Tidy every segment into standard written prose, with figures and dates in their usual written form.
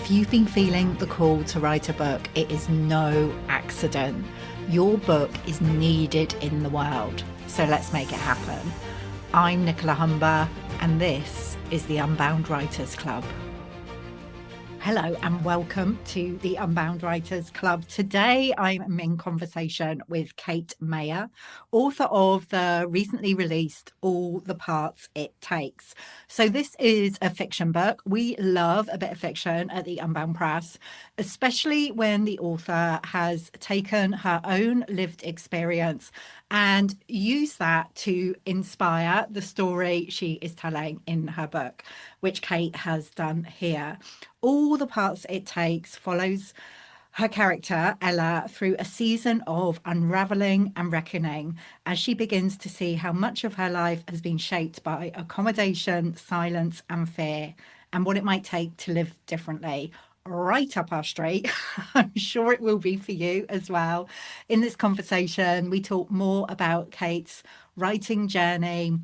If you've been feeling the call to write a book, it is no accident. Your book is needed in the world, so let's make it happen. I'm Nicola Humber, and this is the Unbound Writers Club. Hello and welcome to the Unbound Writers Club. Today I'm in conversation with Kate Mayer, author of the recently released All the Parts It Takes. So this is a fiction book. We love a bit of fiction at the Unbound Press, especially when the author has taken her own lived experience and used that to inspire the story she is telling in her book, which Kate has done here. All the Parts It Takes follows her character, Ella, through a season of unravelling and reckoning as she begins to see how much of her life has been shaped by accommodation, silence, and fear, and what it might take to live differently. Right up our street. I'm sure it will be for you as well. In this conversation, we talk more about Kate's writing journey,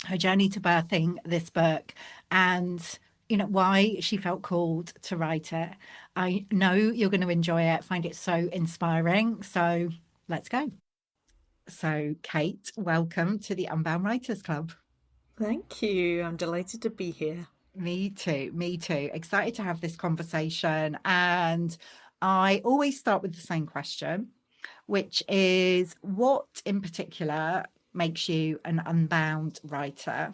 her journey to birthing this book, and why she felt called to write it. I know you're going to enjoy it, find it so inspiring. So let's go. So Kate, welcome to the Unbound Writers Club. Thank you. I'm delighted to be here. Me too. Excited to have this conversation. And I always start with the same question, which is what in particular makes you an unbound writer?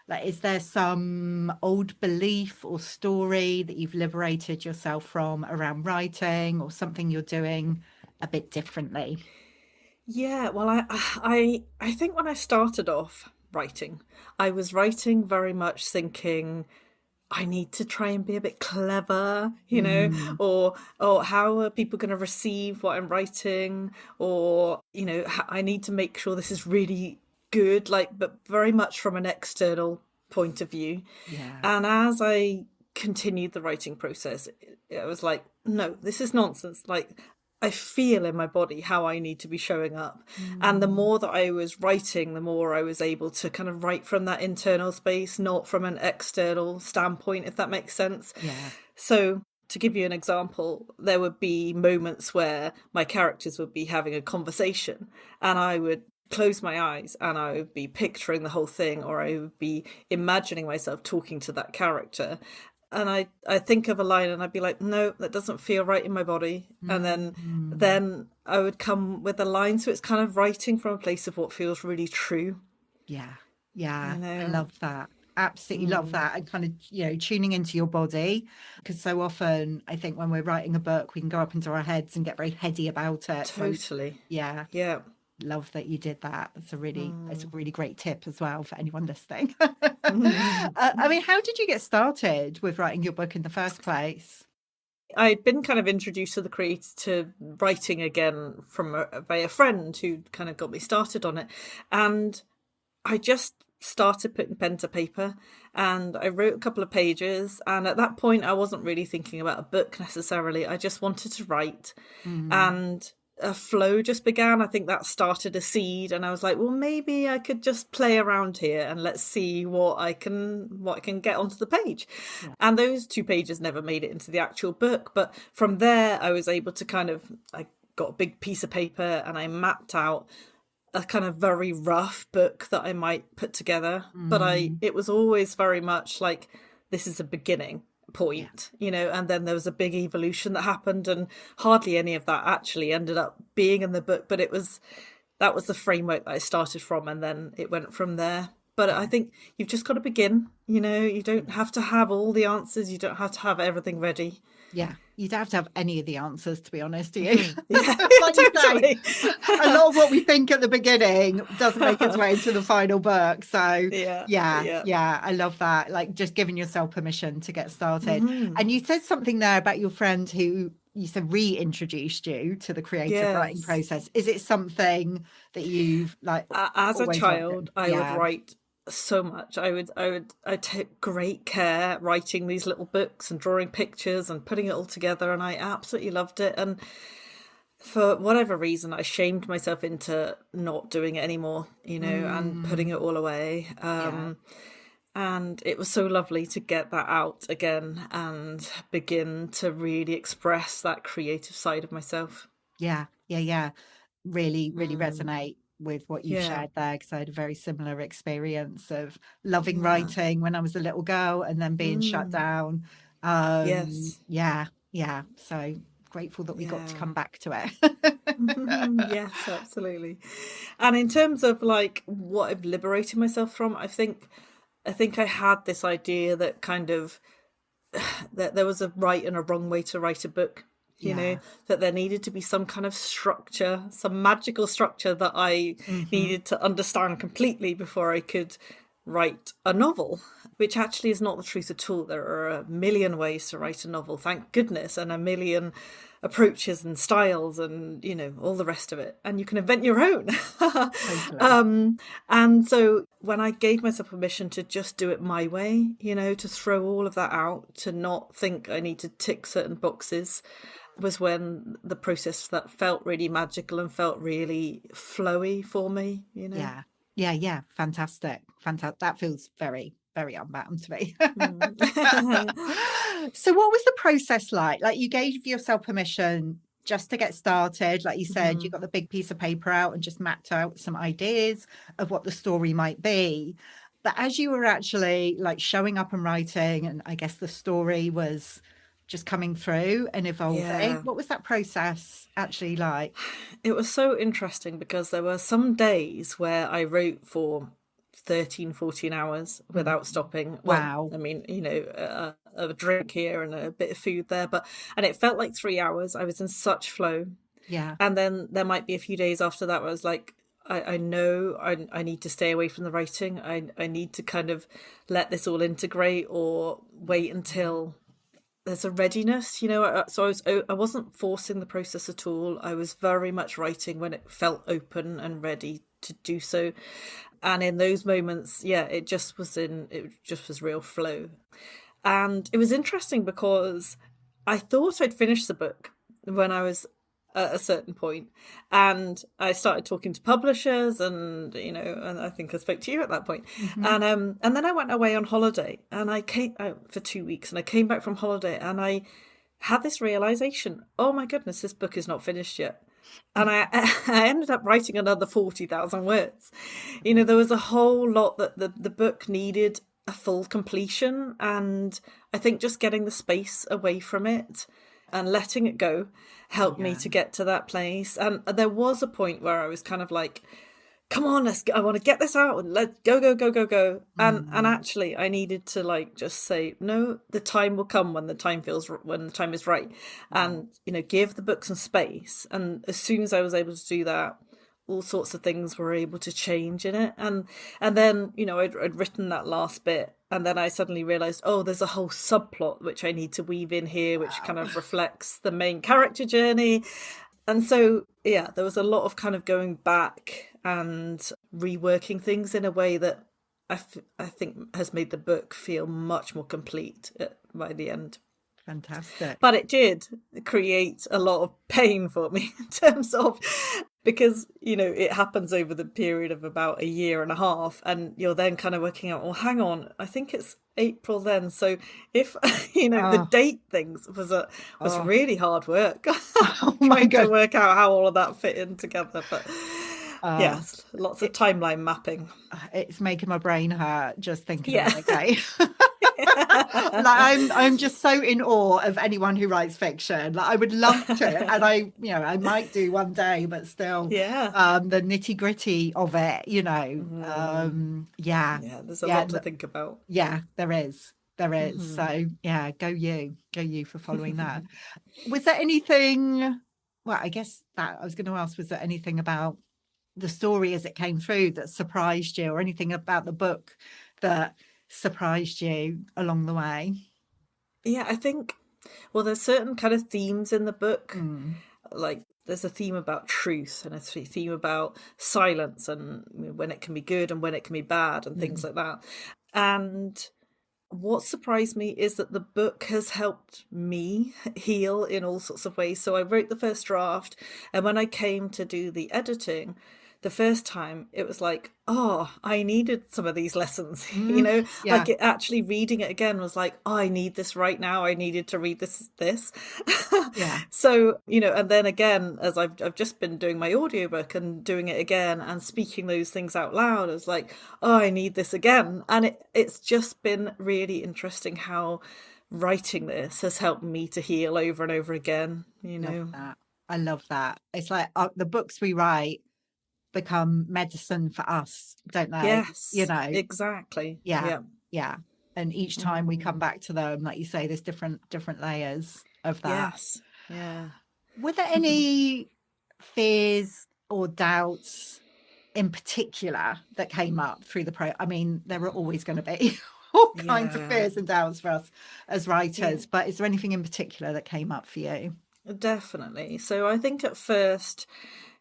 Like, is there some old belief or story that you've liberated yourself from around writing, or something you're doing a bit differently? Yeah, well, I think when I started off writing, I was writing very much thinking I need to try and be a bit clever, or how are people going to receive what I'm writing, or I need to make sure this is really good, but very much from an external point of view. Yeah. And as I continued the writing process, it was like, no, this is nonsense. I feel in my body how I need to be showing up. And the more that I was writing, the more I was able to kind of write from that internal space, not from an external standpoint, if that makes sense. Yeah. So to give you an example, there would be moments where my characters would be having a conversation and I would close my eyes and I would be picturing the whole thing, or I would be imagining myself talking to that character. And I think of a line and I'd be like, no, that doesn't feel right in my body. And then I would come with a line. So it's kind of writing from a place of what feels really true. Yeah. I love that. Absolutely love that. And kind of, tuning into your body, because so often I think when we're writing a book, we can go up into our heads and get very heady about it. Totally. So, yeah. Love that you did that. It's a really great tip as well for anyone listening. I mean, how did you get started with writing your book in the first place? I'd been kind of introduced to writing again by a friend who kind of got me started on it, and I just started putting pen to paper and I wrote a couple of pages, and at that point I wasn't really thinking about a book necessarily. I just wanted to write, and a flow just began. I think that started a seed, and I was like, well, maybe I could just play around here and let's see what I can get onto the page. And those 2 pages never made it into the actual book, but from there I was able to I got a big piece of paper and I mapped out a kind of very rough book that I might put together. But it was always very much like, this is a beginning point, and then there was a big evolution that happened, and hardly any of that actually ended up being in the book, but that was the framework that I started from, and then it went from there. But I think you've just got to begin. You don't have to have all the answers, you don't have to have everything ready. Yeah, you don't have to have any of the answers, to be honest, do you? Yeah, Like totally. you say, a lot of what we think at the beginning doesn't make its way into the final book. So yeah, I love that. Like, just giving yourself permission to get started. And you said something there about your friend who you said reintroduced you to the creative writing process. Is it something that you've as a child I would write so much. I took great care writing these little books and drawing pictures and putting it all together, and I absolutely loved it. And for whatever reason, I shamed myself into not doing it anymore, and putting it all away. And it was so lovely to get that out again and begin to really express that creative side of myself. Yeah, yeah, yeah. Really, really Mm. resonate with what you've Yeah, shared there, because I had a very similar experience of loving yeah. writing when I was a little girl and then being shut Mm. down. Yes, Yeah, yeah. So grateful that we got to yeah. come back to it. Yes, absolutely. And in terms of like what I've liberated myself from, I think I had this idea that kind of that there was a right and a wrong way to write a book, Yeah. that there needed to be some kind of structure, some magical structure that I Hmm. needed to understand completely before I could write a novel, which actually is not the truth at all. There are a million ways to write a novel, thank goodness, and a million approaches and styles and all the rest of it, and you can invent your own. Totally. And so when I gave myself permission to just do it my way, to throw all of that out, to not think I need to tick certain boxes, was when the process that felt really magical and felt really flowy for me. Yeah. Yeah, yeah. Fantastic. Fantastic. That feels very, very Unbound to me. Mm. So what was the process like? Like, you gave yourself permission just to get started. Like you said, you Mhm. got the big piece of paper out and just mapped out some ideas of what the story might be. But as you were actually like showing up and writing, and I guess the story was just coming through and evolving, Yeah. what was that process actually like? It was so interesting because there were some days where I wrote for 13, 14 hours Mm. without stopping. Well, Wow. I mean, a drink here and a bit of food there, and it felt like 3 hours. I was in such flow. Yeah. And then there might be a few days after that where I was like, I know I need to stay away from the writing. I need to kind of let this all integrate or wait until there's a readiness. So I wasn't forcing the process at all. I was very much writing when it felt open and ready to do so. And in those moments, yeah, it just was real flow. And it was interesting because I thought I'd finished the book when I was at a certain point, and I started talking to publishers, and I think I spoke to you at that point. Hmm. And then I went away on holiday, and I came out for 2 weeks, and I came back from holiday, and I had this realization: oh my goodness, this book is not finished yet. And I I ended up writing another 40,000 words. There was a whole lot that the book needed a full completion, and I think just getting the space away from it and letting it go helped me Yeah. to get to that place. And there was a point where I was kind of like, come on, I want to get this out and let's go, go, go, go, go. And Mm. actually I needed to like just say, no, the time will come when the time is right. Yeah. And give the book some space. And as soon as I was able to do that, all sorts of things were able to change in it. And then I'd written that last bit, and then I suddenly realized, oh, there's a whole subplot which I need to weave in here, which kind Wow. of reflects the main character journey. And so, yeah, there was a lot of kind of going back and reworking things in a way that I think has made the book feel much more complete by the end. Fantastic. But it did create a lot of pain for me in terms of, because it happens over the period of about a year and a half, and you're then kind of working out, well, hang on, I think it's April then, so if the Oh, date things was oh, really hard work. oh my Trying to God. work out how all of that fit in together. But Uh, yes, lots of it, timeline mapping. it's making my brain hurt just thinking Yeah. about it, okay? Like, I'm just so in awe of anyone who writes fiction. Like, I would love to, and I might do one day, but still, Yeah. the nitty gritty of it, Mm. yeah, Yeah, there's a yeah, lot to think about. yeah, there is. Hmm. So yeah, go you for following that. Was there anything? Well, I guess that I was going to ask, was there anything about the story as it came through that surprised you, or anything about the book that surprised you along the way? Yeah, I think, well, there's certain kind of themes in the book. Mm. Like, there's a theme about truth and a theme about silence and when it can be good and when it can be bad and things Mm. like that. And what surprised me is that the book has helped me heal in all sorts of ways. So I wrote the first draft, and when I came to do the editing, the first time it was like, oh, I needed some of these lessons, Yeah. like it actually reading it again was like, oh, I need this right now. I needed to read this. Yeah. So, and then again, as I've just been doing my audiobook and doing it again and speaking those things out loud, I was like, oh, I need this again. And it's just been really interesting how writing this has helped me to heal over and over again, Love that. I love that. It's like the books we write become medicine for us, don't they? Yes, exactly. Yeah, Yeah. yeah. And each time we come back to them, like you say, there's different layers of that. Yes. Yeah. Were there any fears or doubts in particular that came up through the I mean, there are always going to be all kinds of Yeah. fears and doubts for us as Yeah. writers, but is there anything in particular that came up for you? Definitely. So I think at first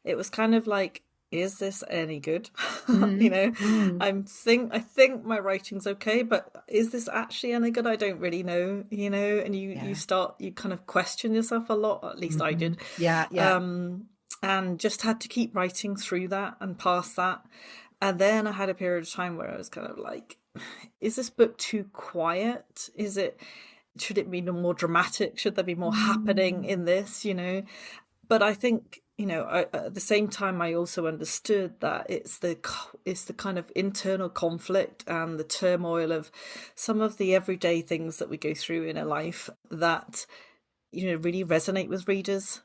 it was kind of like, is this any good? Mm, mm, I think my writing's okay, but is this actually any good? I don't really know, and yeah. you kind of question yourself a lot, at least I Hmm. did. Yeah, yeah. And just had to keep writing through that and past that. And then I had a period of time where I was kind of like, is this book too quiet? Should it be more dramatic? Should there be more happening Mm, in this, But I think, at the same time, I also understood that it's the kind of internal conflict and the turmoil of some of the everyday things that we go through in a life that, really resonate with readers.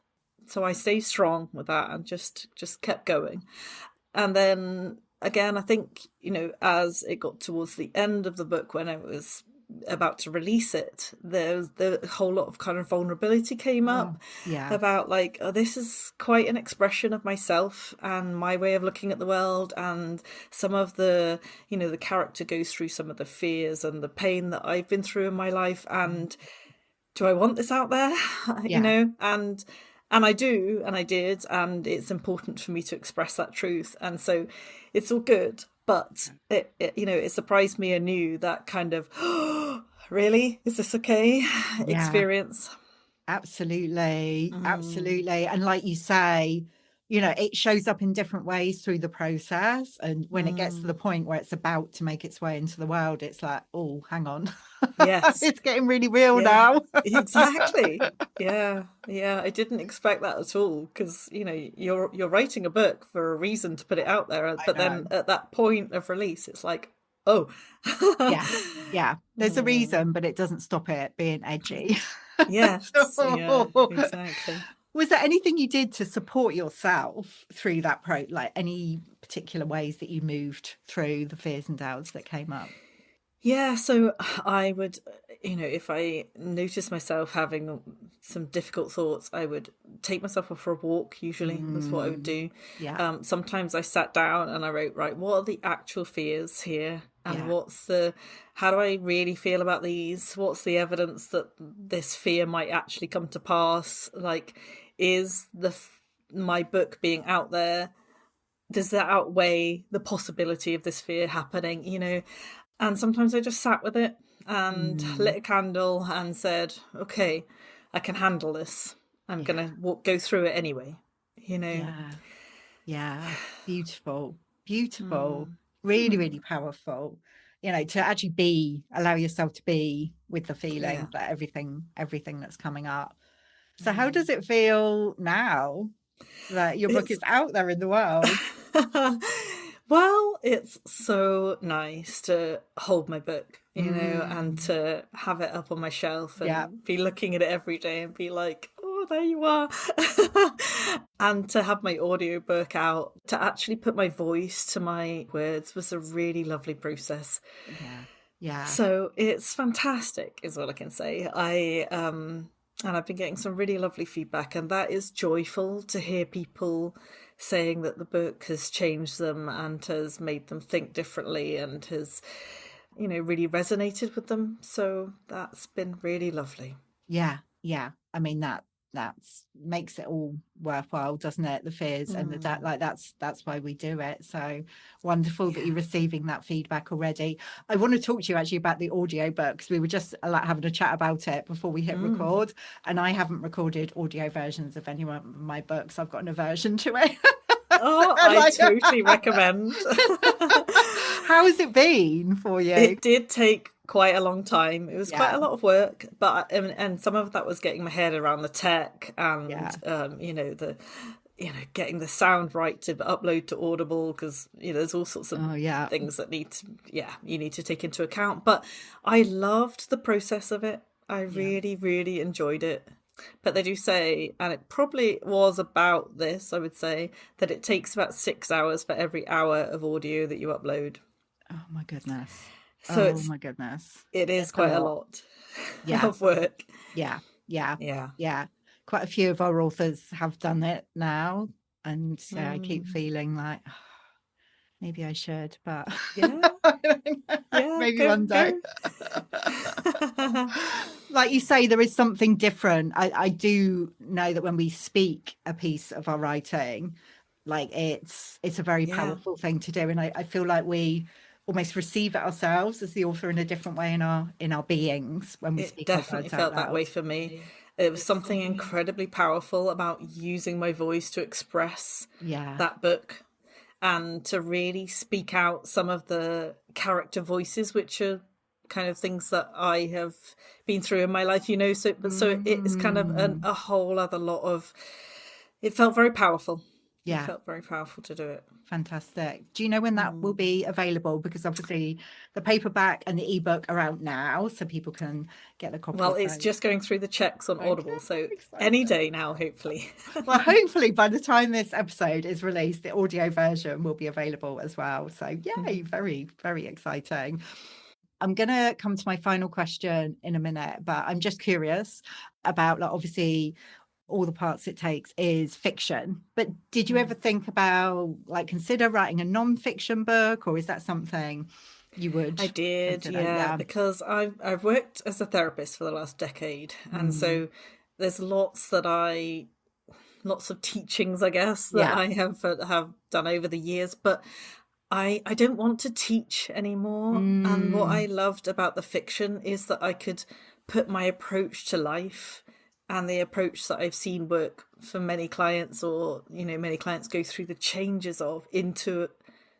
So I stayed strong with that and just kept going. And then again, I think, as it got towards the end of the book, when I was about to release it, there's the whole lot of kind of vulnerability came oh, up yeah. about like, oh, this is quite an expression of myself and my way of looking at the world. And some of the character goes through some of the fears and the pain that I've been through in my life. And do I want this out there? Yeah. And I do, and I did, and it's important for me to express that truth. And so it's all good, but it surprised me anew, that kind of, oh, really, is this okay Yeah. experience. Absolutely, absolutely. And like you say, it shows up in different ways through the process. And when it gets to the point where it's about to make its way into the world, it's like, oh, hang on. Yes. It's getting really real Yeah, now. exactly. Yeah, yeah. I didn't expect that at all, because you're writing a book for a reason, to put it out there, I but then know. at that point of release, it's like, oh. Yeah. Yeah. There's a Mm, reason, but it doesn't stop it being edgy. yes, yeah, So, exactly. was there anything you did to support yourself through that like any particular ways that you moved through the fears and doubts that came up? Yeah, so I would, if I noticed myself having some difficult thoughts, I would take myself off for a walk, usually, was what I would Mm, do. yeah, Sometimes I sat down and I wrote, right, what are the actual fears here? And yeah, how do I really feel about these? What's the evidence that this fear might actually come to pass? Like, is my book being out there, does that outweigh the possibility of this fear happening? And sometimes I just sat with it and lit mm, a candle and said, okay, I can handle this. I'm yeah, going to go through it anyway, you know. yeah, yeah. Beautiful, beautiful, Mm. really, really powerful. To actually allow yourself to be with the Yeah. feelings, that everything that's coming up. So, how does it feel now that your book It's is out there in the world? well, it's so nice to hold my book, and Mm, to have it up on my shelf yeah, and be looking at it every day and be like, oh, there you are. And to have my audiobook out, to actually put my voice to my words, was a really lovely process. yeah, yeah, So it's fantastic, is all I can say. And I've been getting some really lovely feedback, and that is joyful to hear people saying that the book has changed them and has made them think differently and has, really resonated with them. So that's been really lovely. yeah, yeah. I mean that's makes it all worthwhile, doesn't it? The fears and the doubt, Mm, like that's why we do it. So wonderful that yeah. you're receiving that feedback already. I want to talk to you actually about the audio books. We were just like having a chat about it before we hit Mm. record, and I haven't recorded audio versions of any of my books. I've got an aversion to it. Oh, I totally recommend. How has it been for you? It did take quite a long time. It was quite Yeah, a lot of work, but and some of that was getting my head around the tech and yeah. getting the sound right to upload to Audible, because there's all sorts of Oh, yeah. things that you need to take into account. But I loved the process of it. I Yeah. really, really enjoyed it. But they do say, and it probably was about this, I would say, that it takes about 6 hours for every hour of audio that you upload. Oh my goodness. So Oh my goodness. it is It's a quite a lot. lot Yeah, of work. yeah, yeah, Yeah. yeah. Quite a few of our authors have done it now. And I keep Mm. feeling like, "Oh, maybe I should, but Yeah. Yeah. maybe Go, one day." go. Like you say, there is something different. I do know that when we speak a piece of our writing, like it's a very Yeah. powerful thing to do. And I feel like we almost receive it ourselves as the author in a different way in our beings when we It speak our definitely words out felt that loud. way for me. It was something incredibly powerful about using my voice to express Yeah. that book, and to really speak out some of the character voices, which are kind of things that I have been through in my life, so it's kind of Mm. a whole other lot of, it felt very powerful. It Yeah. felt very powerful to do it. Fantastic. Do you know when that will be available? Because obviously the paperback and the ebook are out now, so people can get a copy Well, of it's those. just going through the checks on Okay, Audible, so any exciting. day now, hopefully. Well, hopefully by the time this episode is released, the audio version will be available as well. So yay, very, very exciting. I'm going to come to my final question in a minute, but I'm just curious about, like, obviously all the parts it takes is fiction, but did you ever think about, like, consider writing a non-fiction book, or is that something you would I did, consider? yeah, Yeah. because I've worked as a therapist for the last decade, and Mm. so there's lots of teachings, I guess, that Yeah. I have done over the years, but I don't want to teach anymore. And what I Mm. loved about the fiction is that I could put my approach to life, and the approach that I've seen work for many clients, or many clients go through the changes of, into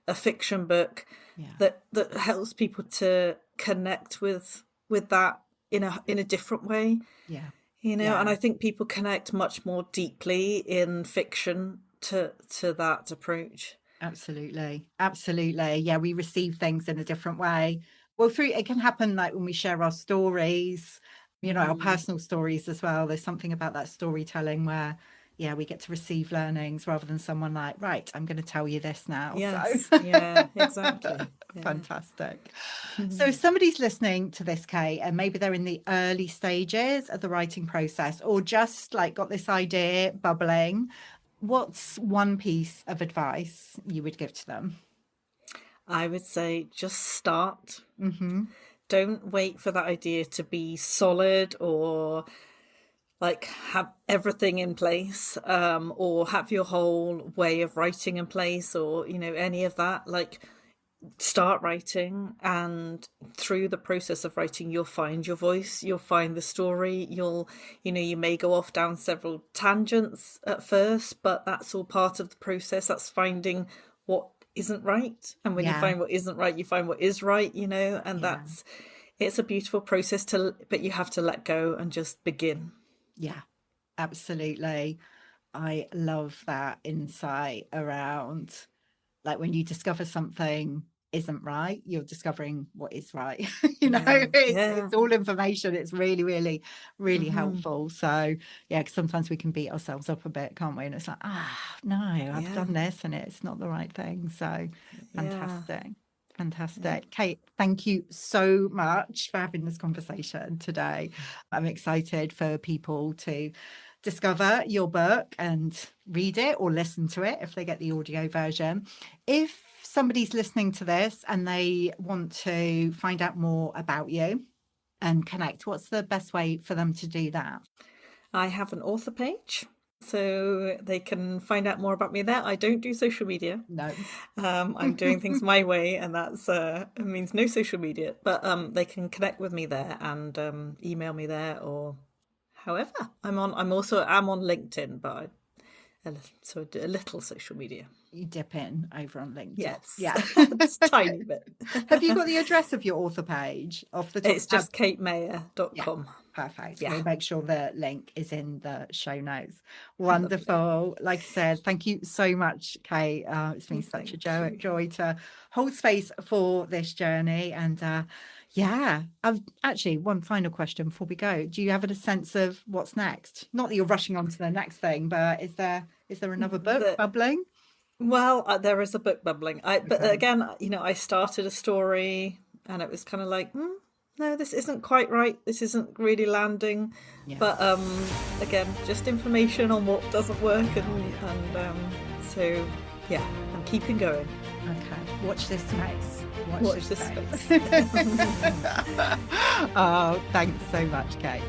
a fiction book Yeah. that helps people to connect with that in a different way. Yeah. And Yeah. I think people connect much more deeply in fiction to that approach. Absolutely. Absolutely. Yeah, we receive things in a different way. Well, through it can happen like when we share our stories, our Mm. personal stories as well. There's something about that storytelling where, yeah, we get to receive learnings rather than someone like, right, I'm going to tell you this now. So Yes, yeah, exactly. Yeah. fantastic. So if somebody's listening to this, Kate, and maybe they're in the early stages of the writing process, or just like got this idea bubbling, what's one piece of advice you would give to them? I would say just start. Mm-hmm. Don't wait for that idea to be solid, or like have everything in place, or have your whole way of writing in place, or any of that. Like, start writing, and through the process of writing, you'll find your voice, you'll find the story, you may go off down several tangents at first, but that's all part of the process. That's finding what isn't right, and when you Yeah, find what isn't right, you find what is right, and yeah, it's a beautiful process, but you have to let go and just begin. yeah, absolutely. I love that insight around, like, when you discover something isn't right, you're discovering what is right. Yeah, It's yeah. all information. It's really, really, really Hmm. helpful. So yeah, 'cause sometimes we can beat ourselves up a bit, can't we? And it's like, no, I've Yeah, done this and it's not the right thing. So yeah, fantastic. yeah. Fantastic. Kate, thank you so much for having this conversation today. I'm excited for people to discover your book and read it or listen to it if they get the audio version. If somebody's listening to this and they want to find out more about you and connect, what's the best way for them to do that? I have an author page, so they can find out more about me there. I don't do social media. No. I'm doing things my way, and that's it means no social media. But they can connect with me there, and email me there, or however. I'm on LinkedIn, but so a little social media. you dip in over on LinkedIn. Yes. Yeah. It's a tiny bit. Have you got the address of your author page off the top? It's just katemayer.com. Yeah, perfect. Yeah. We'll make sure the link is in the show notes. Wonderful. Lovely. Like I said, thank you so much, Kate. It's been such a joy to hold space for this journey. And yeah, I've actually one final question before we go. Do you have a sense of what's next? Not that you're rushing on to the next thing, but is there another book bubbling? Well, there is a book bubbling. But again, I started a story and it was kind of like, no, this isn't quite right. This isn't really landing. Yeah. But again, just information on what doesn't work, and so yeah, I'm keeping going. Okay, watch this space. Watch this space. Oh, thanks so much, Kate.